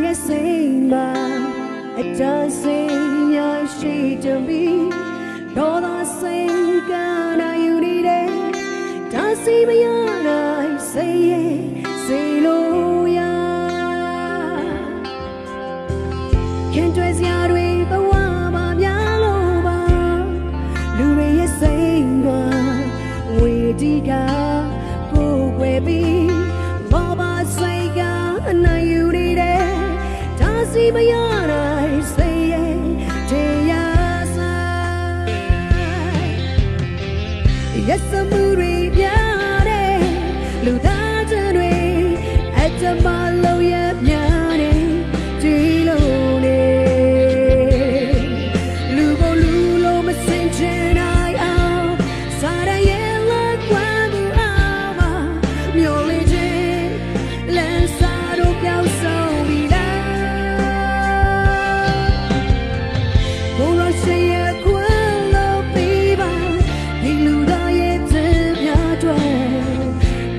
ရဲ့စိတ်မှာအတန်းစိတ်ညာရှိကြပြီဒေါသစိတ်ကနိုင်ယူနေတယ်ဒါစီမရနိုင်စိတ်ရဲ့စိတ်လို့ရခင်တွေ့စရာတွေဘဝမှာများလို့ပါလူတွေရဲ့စိတ်မှာဝေဒီကကိုယ်ွယ်ပြီးဘောပါစိတ်ကအနိုင်ယူနေတယ်ဒါစီမရနိုင်စိတ်ရဲ့တရားဆိုင်ရက်စမှုတွေပြတဲ့လူသားချင်းတွေအတ္တမလုံးရများတယ်ဒီလိုလေလူကိုလူလိုမစင်ချင်နိုင်အောင်စားရရဲ့လက်ကွမ်းမှုအားမမျောလေးချင်းလမ်းစာတို့ပြောင်းဆုံးပြီလားဘုရားရှိရဲ့ခွန်းလို့ပြီးပါဒီလူသားရဲ့ပြင်းပြတွယ်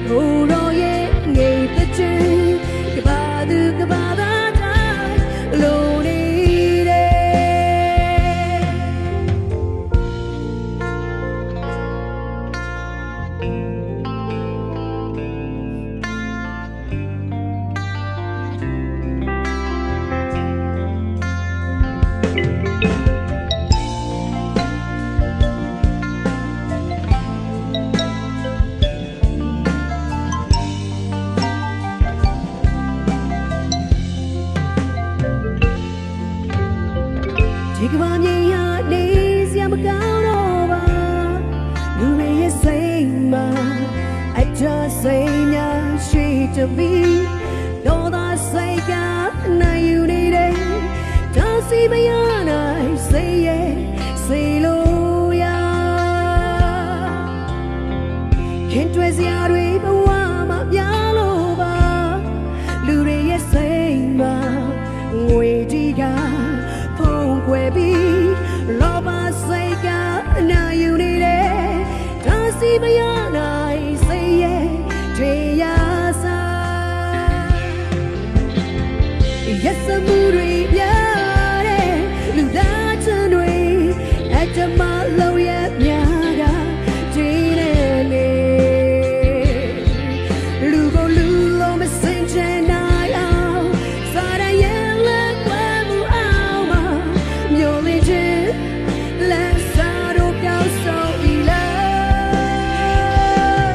ဘုရားရဲ့ငြိမ်သက်ခြင်းကဘာသူကဘာသာတိုင်းလိုနေတယ်ဒီကဘာမြေဟာနေစရာမကောင်းတော့ပါလူတွေရဲ့စိတ်မှာအတ္တစိတ်များရှိကြပြီဒေါသစိတ်ကနိုင်ယူနေတယ်ဒါစီမရနိုင်စိတ်ရဲ့စိတ်လို့ရခင်တွေ့စရာတွေဘဝမှာများလို့ပါလူတွေရဲ့စိတ်မှာငွေဒီကဖုံးကွယ်ပြီးလောဘစိတ်ကအနာယူနေတယ်ဒါစီမရနိုင်စိတ်ရဲ့တရားဆိုင်ရက်စမှုတွေပြတဲ့လူသားချင်းတွေအတ္တမလုံးရများကဒီနဲ့လေလူကိုလူလိုမစင်ချင်နိုင်အောင်စားရရဲ့လက်ကွမ်းမှုအောင်မှာမျောလေးချင်းလမ်းစာတို့ပြောင်းဆုံးပြီလား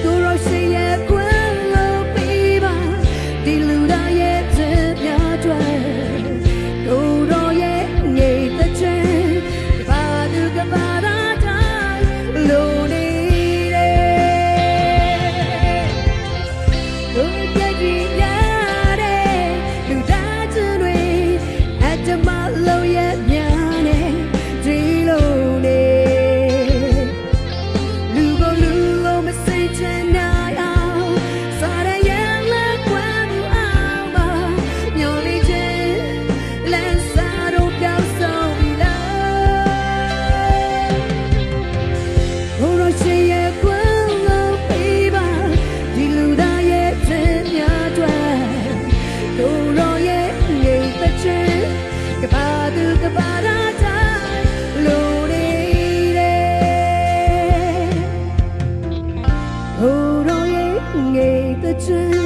ကိုရောရှိရဲ့ခွန်းလို့ပြီးပါဒီလူသားရဲ့ပြင်းပြတွယ်ကိုရောရဲ့ငြိမ်သက်ခြင်းကဘာသူကဘာသာတိုင်းလိုနေတယ်ကိုပြည့်ကြည်ရတဲ့လူသားချင်းတွေအတ္တမလုံးရများနေဒီလိုနေလူကိုလူလိုမစိတ်ချနိုင်အောင်စားရရဲ့လက်ကွမ်းမှုအောင်မှာမျောလေးချင်းလမ်းစာတို့ပြောင်းဆုံးပြီလားဘုရားရှိရဲ့ခွန်းလို့ပြီးပါဒီလူသားရဲ့ပြင်းပြတွယ်ကိုရောရဲ့ငြိမ်သက်ခြင်းကဘာသူကဘာသာတိုင်းလိုနေတယ်ဘုရားရဲ့ငြိမ်သက်ခြင်း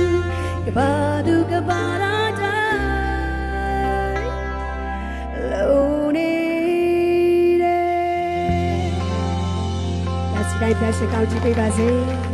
ကဘာသူကဘာသာတိုင်းလိုနေတယ်ဒါစတိုင်းဖျက်ရှောက်ကြည့်ပေးပါစေ